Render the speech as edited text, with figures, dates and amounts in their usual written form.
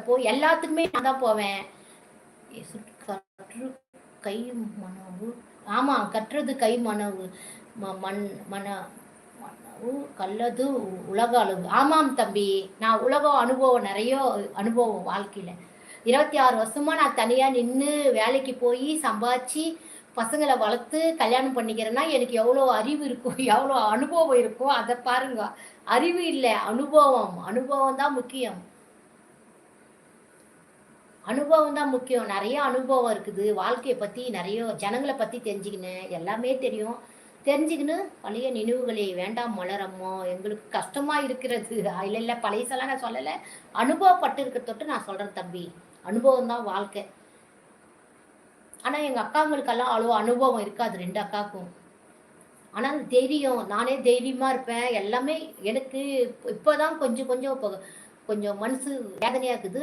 போ எல்லாத்துக்குமே நான் தான் போவேன். கற்று கை மனவு ஆமாம், கற்றது கை மனவு மண் மன மனவு கல்லது உலக அளவு. ஆமாம் தம்பி, நான் உலக அனுபவம் நிறைய அனுபவம் வாழ்க்கையில் 26 வருஷமா நான் தனியாக நின்று வேலைக்கு போய் சம்பாதிச்சு பசங்களை வளர்த்து கல்யாணம் பண்ணிக்கிறேன்னா எனக்கு எவ்வளோ அறிவு இருக்கும், எவ்வளோ அனுபவம் இருக்கும் அதை பாருங்க. அறிவு இல்லை, அனுபவம். அனுபவம் தான் முக்கியம். அனுபவம் தான் முக்கியம். நிறைய அனுபவம் இருக்குது. வாழ்க்கையை பற்றி நிறைய ஜனங்களை பற்றி தெரிஞ்சுக்கினேன். எல்லாமே தெரியும். தெரிஞ்சுக்கின்னு பழைய நினைவுகளை வேண்டாம் மலரம்மோ, எங்களுக்கு கஷ்டமாக இருக்கிறது. இல்லை இல்லை, பழையசெல்லாம் நான் சொல்லலை. அனுபவப்பட்டு இருக்க தொட்டு நான் சொல்கிறேன் தம்பி. அனுபவம் தான் வாழ்க்கை. ஆனால் எங்கள் அக்காங்களுக்கெல்லாம் அவ்வளோ அனுபவம் இருக்காது, 2 அக்காவுக்கும். ஆனால் தைரியம், நானே தைரியமாக இருப்பேன். எல்லாமே எனக்கு இப்போ தான் கொஞ்சம் கொஞ்சம் கொஞ்சம் மனசு வேதனையாக இருக்குது.